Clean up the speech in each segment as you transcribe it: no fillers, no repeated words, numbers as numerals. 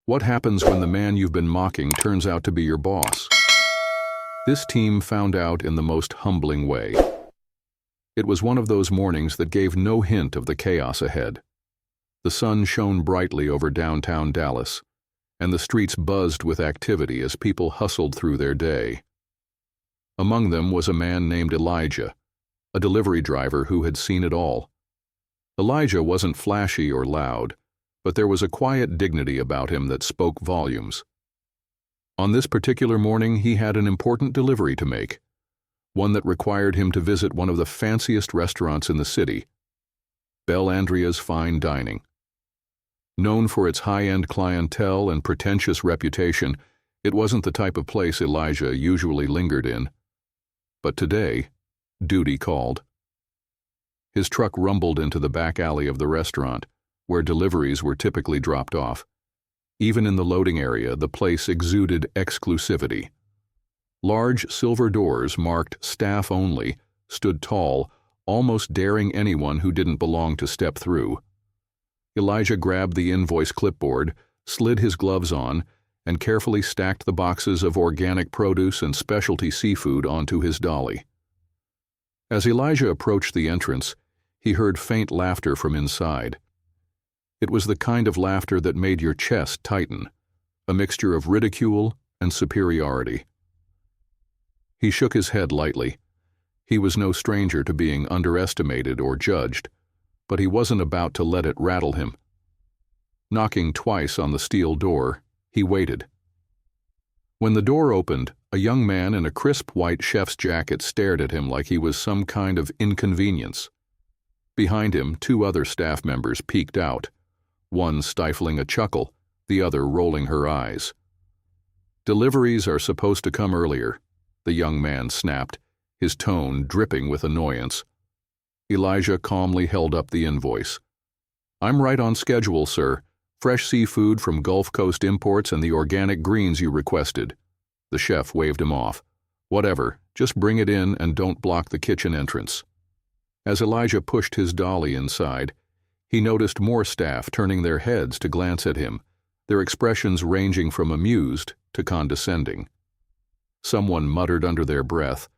What happens when the man you've been mocking turns out to be your boss? This team found out in the most humbling way. It was one of those mornings that gave no hint of the chaos ahead. The sun shone brightly over downtown Dallas, and the streets buzzed with activity as people hustled through their day. Among them was a man named Elijah, a delivery driver who had seen it all. Elijah wasn't flashy or loud, but there was a quiet dignity about him that spoke volumes. On this particular morning, he had an important delivery to make, one that required him to visit one of the fanciest restaurants in the city, Belle Andrea's Fine Dining. Known for its high-end clientele and pretentious reputation, it wasn't the type of place Elijah usually lingered in. But today, duty called. His truck rumbled into the back alley of the restaurant, where deliveries were typically dropped off. Even in the loading area, the place exuded exclusivity. Large silver doors marked "Staff Only" stood tall, almost daring anyone who didn't belong to step through. Elijah grabbed the invoice clipboard, slid his gloves on, and carefully stacked the boxes of organic produce and specialty seafood onto his dolly. As Elijah approached the entrance, he heard faint laughter from inside. It was the kind of laughter that made your chest tighten, a mixture of ridicule and superiority. He shook his head lightly. He was no stranger to being underestimated or judged, but he wasn't about to let it rattle him. Knocking twice on the steel door, he waited. When the door opened, a young man in a crisp white chef's jacket stared at him like he was some kind of inconvenience. Behind him, two other staff members peeked out, one stifling a chuckle, the other rolling her eyes. "Deliveries are supposed to come earlier," the young man snapped, his tone dripping with annoyance. Elijah calmly held up the invoice. "I'm right on schedule, sir. Fresh seafood from Gulf Coast Imports and the organic greens you requested." The chef waved him off. "Whatever, just bring it in and don't block the kitchen entrance." As Elijah pushed his dolly inside, he noticed more staff turning their heads to glance at him, their expressions ranging from amused to condescending. Someone muttered under their breath,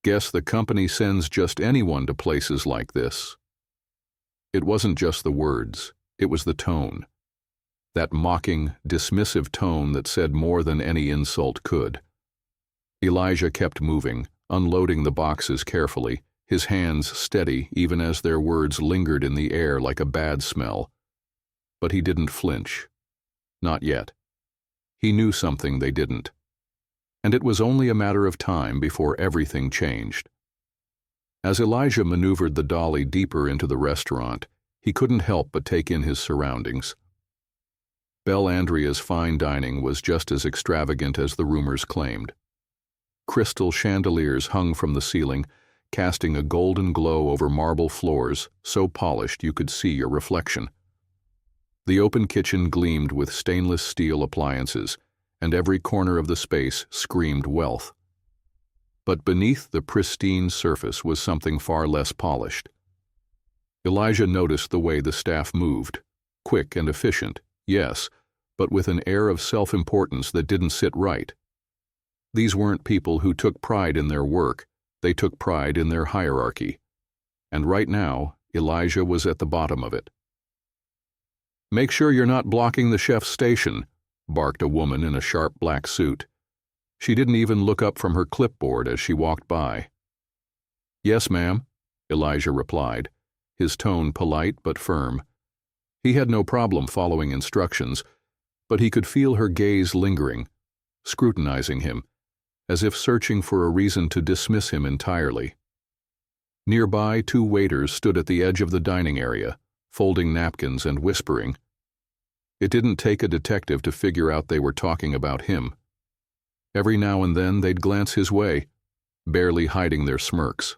"Guess the company sends just anyone to places like this." It wasn't just the words, it was the tone. That mocking, dismissive tone that said more than any insult could. Elijah kept moving, unloading the boxes carefully, his hands steady even as their words lingered in the air like a bad smell. But he didn't flinch. Not yet. He knew something they didn't. And it was only a matter of time before everything changed. As Elijah maneuvered the dolly deeper into the restaurant, he couldn't help but take in his surroundings. Belle Andrea's Fine Dining was just as extravagant as the rumors claimed. Crystal chandeliers hung from the ceiling, casting a golden glow over marble floors so polished you could see your reflection. The open kitchen gleamed with stainless steel appliances, and every corner of the space screamed wealth. But beneath the pristine surface was something far less polished. Elijah noticed the way the staff moved, quick and efficient, yes, but with an air of self-importance that didn't sit right. These weren't people who took pride in their work, they took pride in their hierarchy. And right now, Elijah was at the bottom of it. "Make sure you're not blocking the chef's station," barked a woman in a sharp black suit. She didn't even look up from her clipboard as she walked by. "Yes, ma'am," Elijah replied, his tone polite but firm. He had no problem following instructions, but he could feel her gaze lingering, scrutinizing him, as if searching for a reason to dismiss him entirely. Nearby, two waiters stood at the edge of the dining area, folding napkins and whispering. It didn't take a detective to figure out they were talking about him. Every now and then they'd glance his way, barely hiding their smirks.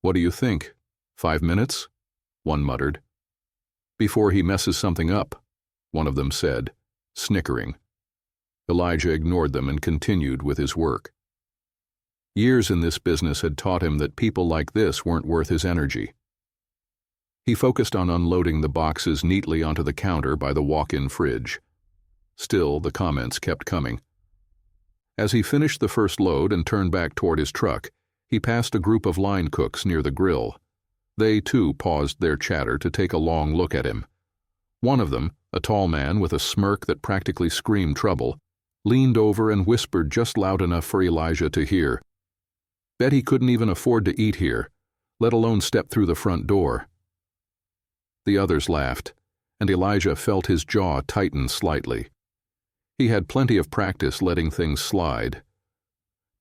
"What do you think? 5 minutes?" one muttered. "Before he messes something up," one of them said, snickering. Elijah ignored them and continued with his work. Years in this business had taught him that people like this weren't worth his energy. He focused on unloading the boxes neatly onto the counter by the walk-in fridge, Still, the comments kept coming. As he finished the first load and turned back toward his truck, he passed a group of line cooks near the grill. They, too, paused their chatter to take a long look at him. One of them, a tall man with a smirk that practically screamed trouble, leaned over and whispered just loud enough for Elijah to hear. Bet he couldn't even afford to eat here, let alone step through the front door. The others laughed, and Elijah felt his jaw tighten slightly. He had plenty of practice letting things slide,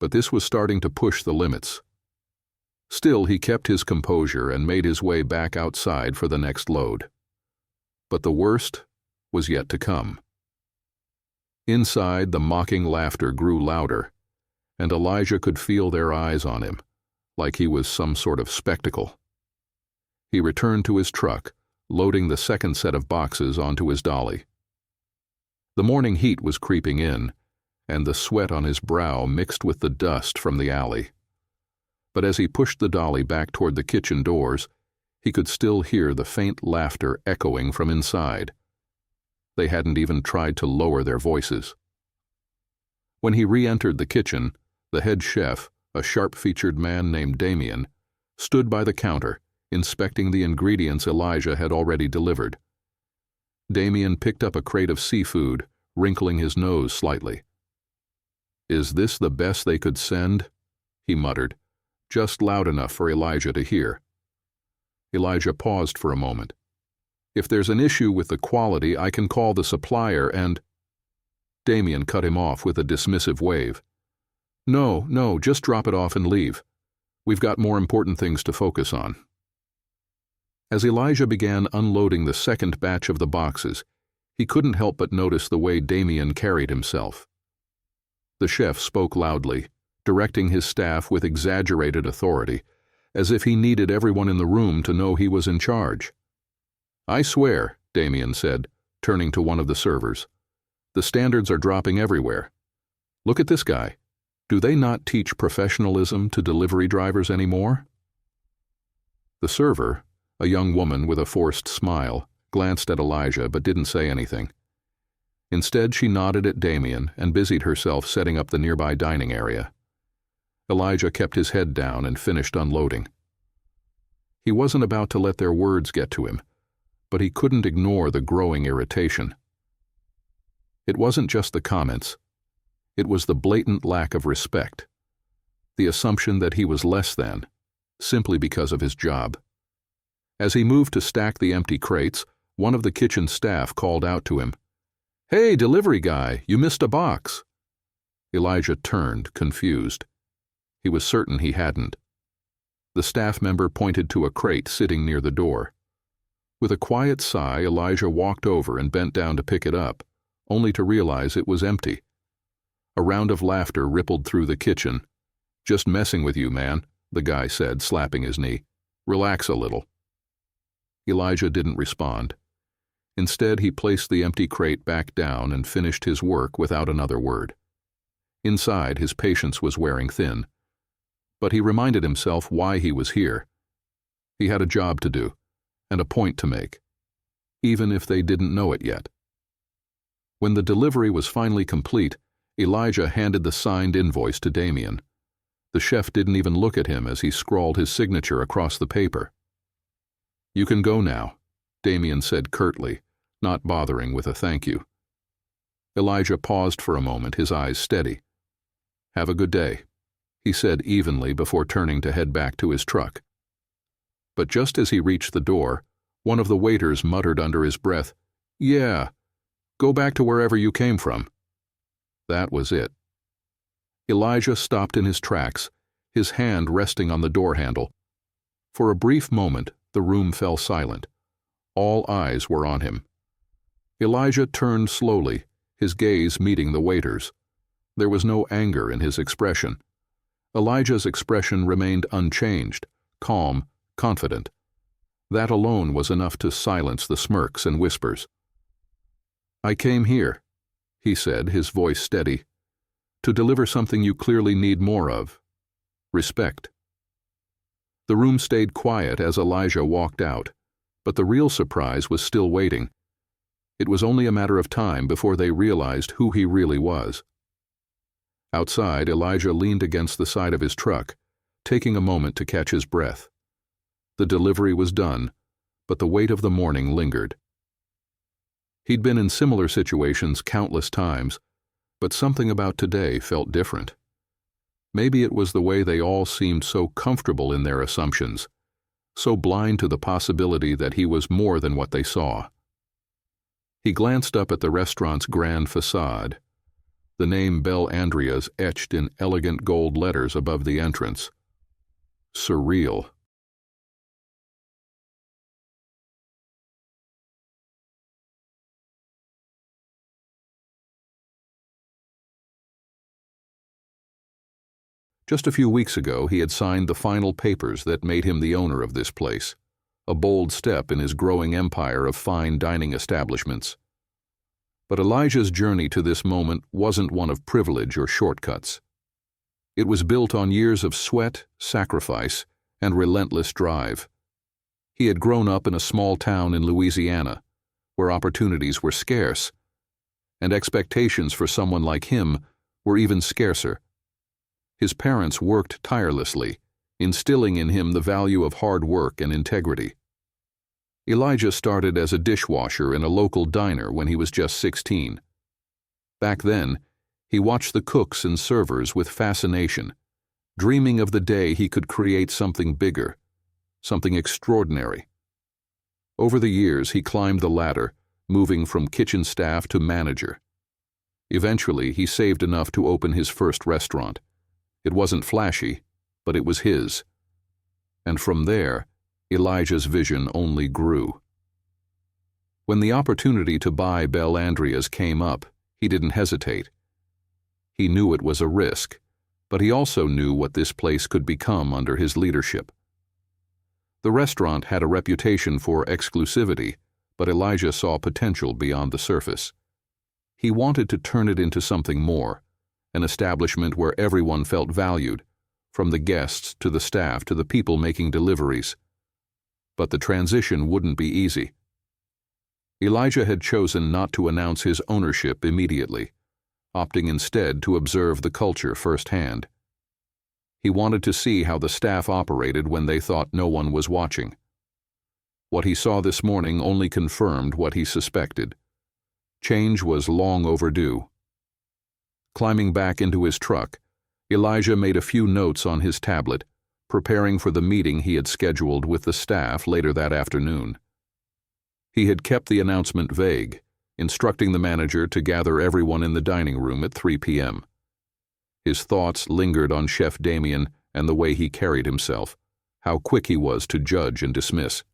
but this was starting to push the limits. Still, he kept his composure and made his way back outside for the next load. But the worst was yet to come. Inside, the mocking laughter grew louder, and Elijah could feel their eyes on him, like he was some sort of spectacle. He returned to his truck, loading the second set of boxes onto his dolly. The morning heat was creeping in, and the sweat on his brow mixed with the dust from the alley. But as he pushed the dolly back toward the kitchen doors, he could still hear the faint laughter echoing from inside. They hadn't even tried to lower their voices. When he re-entered the kitchen, the head chef, a sharp-featured man named Damien, stood by the counter, inspecting the ingredients Elijah had already delivered. Damien picked up a crate of seafood, wrinkling his nose slightly. "Is this the best they could send?" he muttered, just loud enough for Elijah to hear. Elijah paused for a moment. "If there's an issue with the quality, I can call the supplier and—" Damien cut him off with a dismissive wave. No, just drop it off and leave. We've got more important things to focus on." As Elijah began unloading the second batch of the boxes, he couldn't help but notice the way Damien carried himself. The chef spoke loudly, directing his staff with exaggerated authority, as if he needed everyone in the room to know he was in charge. "I swear," Damien said, turning to one of the servers, "the standards are dropping everywhere. Look at this guy. Do they not teach professionalism to delivery drivers anymore?" The server, a young woman with a forced smile, glanced at Elijah but didn't say anything. Instead, she nodded at Damien and busied herself setting up the nearby dining area. Elijah kept his head down and finished unloading. He wasn't about to let their words get to him, but he couldn't ignore the growing irritation. It wasn't just the comments. It was the blatant lack of respect, the assumption that he was less than, simply because of his job. As he moved to stack the empty crates, one of the kitchen staff called out to him, "Hey, delivery guy, you missed a box." Elijah turned, confused. He was certain he hadn't. The staff member pointed to a crate sitting near the door. With a quiet sigh, Elijah walked over and bent down to pick it up, only to realize it was empty. A round of laughter rippled through the kitchen. "Just messing with you, man," the guy said, slapping his knee. "Relax a little." Elijah didn't respond. Instead, he placed the empty crate back down and finished his work without another word. Inside, his patience was wearing thin. But he reminded himself why he was here. He had a job to do, and a point to make, even if they didn't know it yet. When the delivery was finally complete, Elijah handed the signed invoice to Damien. The chef didn't even look at him as he scrawled his signature across the paper. "You can go now," Damien said curtly, not bothering with a thank you. Elijah paused for a moment, his eyes steady. "Have a good day," he said evenly before turning to head back to his truck. But just as he reached the door, one of the waiters muttered under his breath, "Yeah, go back to wherever you came from." That was it. Elijah stopped in his tracks, his hand resting on the door handle. For a brief moment, the room fell silent. All eyes were on him. Elijah turned slowly, his gaze meeting the waiter's. There was no anger in his expression. Elijah's expression remained unchanged, calm, confident. That alone was enough to silence the smirks and whispers. "I came here," he said, his voice steady, "to deliver something you clearly need more of. Respect." The room stayed quiet as Elijah walked out, but the real surprise was still waiting. It was only a matter of time before they realized who he really was. Outside, Elijah leaned against the side of his truck, taking a moment to catch his breath. The delivery was done, but the weight of the morning lingered. He'd been in similar situations countless times, but something about today felt different. Maybe it was the way they all seemed so comfortable in their assumptions, so blind to the possibility that he was more than what they saw. He glanced up at the restaurant's grand facade, the name Bel Andrea's etched in elegant gold letters above the entrance. Surreal. Just a few weeks ago, he had signed the final papers that made him the owner of this place, a bold step in his growing empire of fine dining establishments. But Elijah's journey to this moment wasn't one of privilege or shortcuts. It was built on years of sweat, sacrifice, and relentless drive. He had grown up in a small town in Louisiana, where opportunities were scarce, and expectations for someone like him were even scarcer. His parents worked tirelessly, instilling in him the value of hard work and integrity. Elijah started as a dishwasher in a local diner when he was just 16. Back then, he watched the cooks and servers with fascination, dreaming of the day he could create something bigger, something extraordinary. Over the years, he climbed the ladder, moving from kitchen staff to manager. Eventually, he saved enough to open his first restaurant. It wasn't flashy, but it was his. And from there, Elijah's vision only grew. When the opportunity to buy Bel Andrea's came up, he didn't hesitate. He knew it was a risk, but he also knew what this place could become under his leadership. The restaurant had a reputation for exclusivity, but Elijah saw potential beyond the surface. He wanted to turn it into something more, an establishment where everyone felt valued, from the guests to the staff to the people making deliveries. But the transition wouldn't be easy. Elijah had chosen not to announce his ownership immediately, opting instead to observe the culture firsthand. He wanted to see how the staff operated when they thought no one was watching. What he saw this morning only confirmed what he suspected. Change was long overdue. Climbing back into his truck, Elijah made a few notes on his tablet, preparing for the meeting he had scheduled with the staff later that afternoon. He had kept the announcement vague, instructing the manager to gather everyone in the dining room at 3 p.m. His thoughts lingered on Chef Damien and the way he carried himself, how quick he was to judge and dismiss.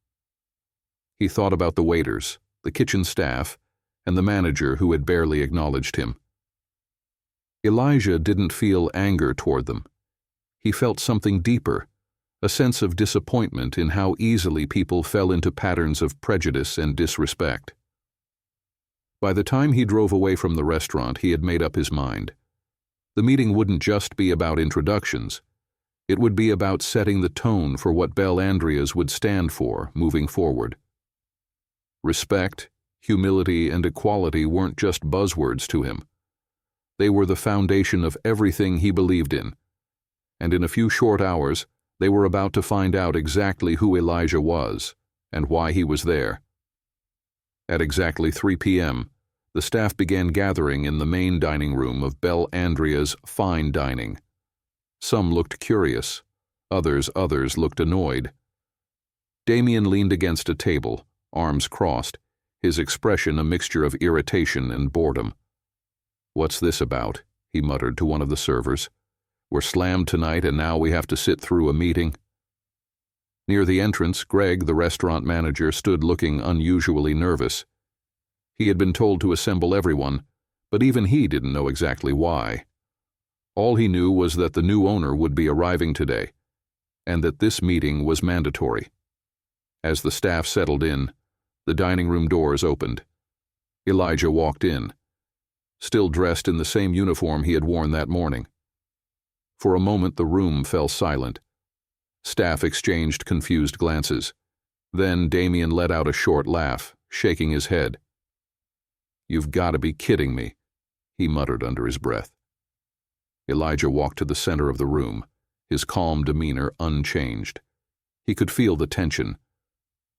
He thought about the waiters, the kitchen staff, and the manager who had barely acknowledged him. Elijah didn't feel anger toward them. He felt something deeper, a sense of disappointment in how easily people fell into patterns of prejudice and disrespect. By the time he drove away from the restaurant, he had made up his mind. The meeting wouldn't just be about introductions. It would be about setting the tone for what Bel Andrea's would stand for moving forward. Respect, humility, and equality weren't just buzzwords to him. They were the foundation of everything he believed in, and in a few short hours, they were about to find out exactly who Elijah was and why he was there. At exactly 3 p.m., the staff began gathering in the main dining room of Bel Andrea's fine dining. Some looked curious, others looked annoyed. Damien leaned against a table, arms crossed, his expression a mixture of irritation and boredom. "What's this about?" he muttered to one of the servers. "We're slammed tonight and now we have to sit through a meeting." Near the entrance, Greg, the restaurant manager, stood looking unusually nervous. He had been told to assemble everyone, but even he didn't know exactly why. All he knew was that the new owner would be arriving today, and that this meeting was mandatory. As the staff settled in, the dining room doors opened. Elijah walked in, still dressed in the same uniform he had worn that morning. For a moment the room fell silent. Staff exchanged confused glances. Then Damien let out a short laugh, shaking his head. "You've got to be kidding me," he muttered under his breath. Elijah walked to the center of the room, his calm demeanor unchanged. He could feel the tension,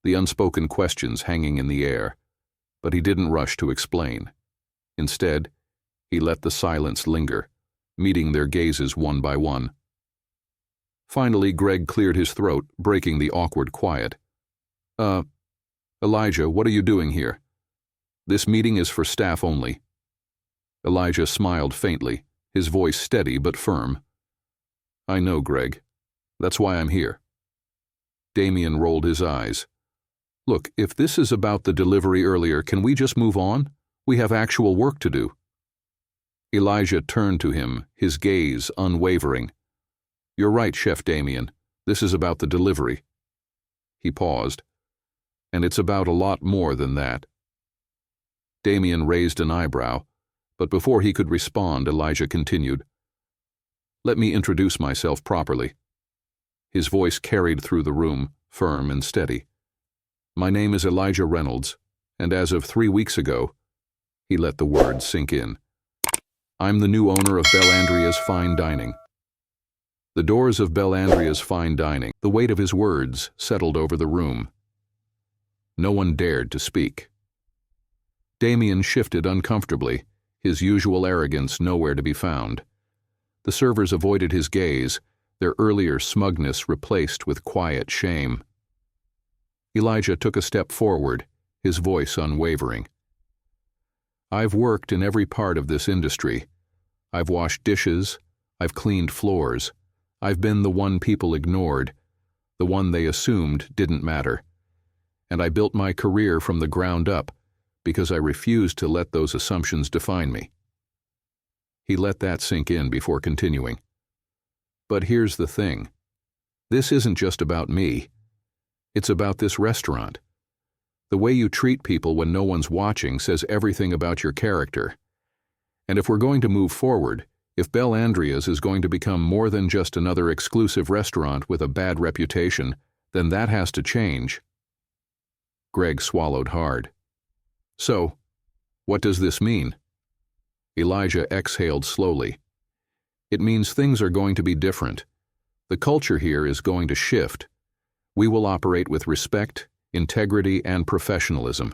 the unspoken questions hanging in the air, but he didn't rush to explain. Instead, he let the silence linger, meeting their gazes one by one. Finally, Greg cleared his throat, breaking the awkward quiet. Elijah, what are you doing here? This meeting is for staff only." Elijah smiled faintly, his voice steady but firm. "I know, Greg. That's why I'm here." Damien rolled his eyes. "Look, if this is about the delivery earlier, can we just move on? We have actual work to do." Elijah turned to him, his gaze unwavering. "You're right, Chef Damien. This is about the delivery." He paused. "And it's about a lot more than that." Damien raised an eyebrow, but before he could respond, Elijah continued. "Let me introduce myself properly." His voice carried through the room, firm and steady. "My name is Elijah Reynolds, and as of 3 weeks ago," he let the words sink in, "I'm the new owner of Bellandria's Fine Dining." The doors of Bellandria's Fine Dining, the weight of his words settled over the room. No one dared to speak. Damien shifted uncomfortably, his usual arrogance nowhere to be found. The servers avoided his gaze, their earlier smugness replaced with quiet shame. Elijah took a step forward, his voice unwavering. "I've worked in every part of this industry. I've washed dishes, I've cleaned floors. I've been the one people ignored, the one they assumed didn't matter. And I built my career from the ground up because I refused to let those assumptions define me." He let that sink in before continuing. "But here's the thing. This isn't just about me. It's about this restaurant. The way you treat people when no one's watching says everything about your character. And if we're going to move forward, if Bellandria's is going to become more than just another exclusive restaurant with a bad reputation, then that has to change." Greg swallowed hard. "So, what does this mean?" Elijah exhaled slowly. "It means things are going to be different. The culture here is going to shift. We will operate with respect, integrity, and professionalism,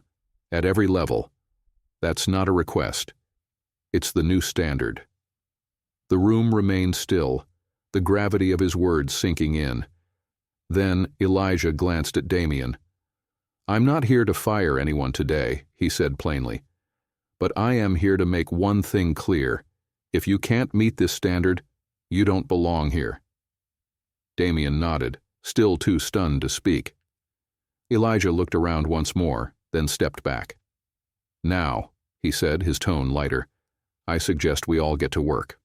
at every level. That's not a request. It's the new standard." The room remained still, the gravity of his words sinking in. Then Elijah glanced at Damien. "I'm not here to fire anyone today," he said plainly. "But I am here to make one thing clear. If you can't meet this standard, you don't belong here." Damien nodded, still too stunned to speak. Elijah looked around once more, then stepped back. "Now," he said, his tone lighter, "I suggest we all get to work.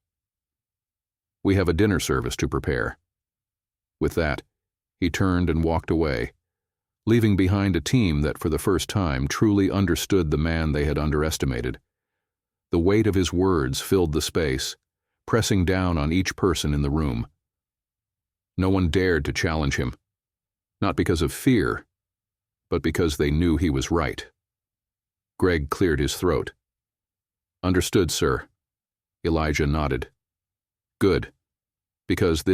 We have a dinner service to prepare." With that, he turned and walked away, leaving behind a team that for the first time truly understood the man they had underestimated. The weight of his words filled the space, pressing down on each person in the room. No one dared to challenge him, not because of fear, but because they knew he was right. Greg cleared his throat. "Understood, sir." Elijah nodded. "Good, because this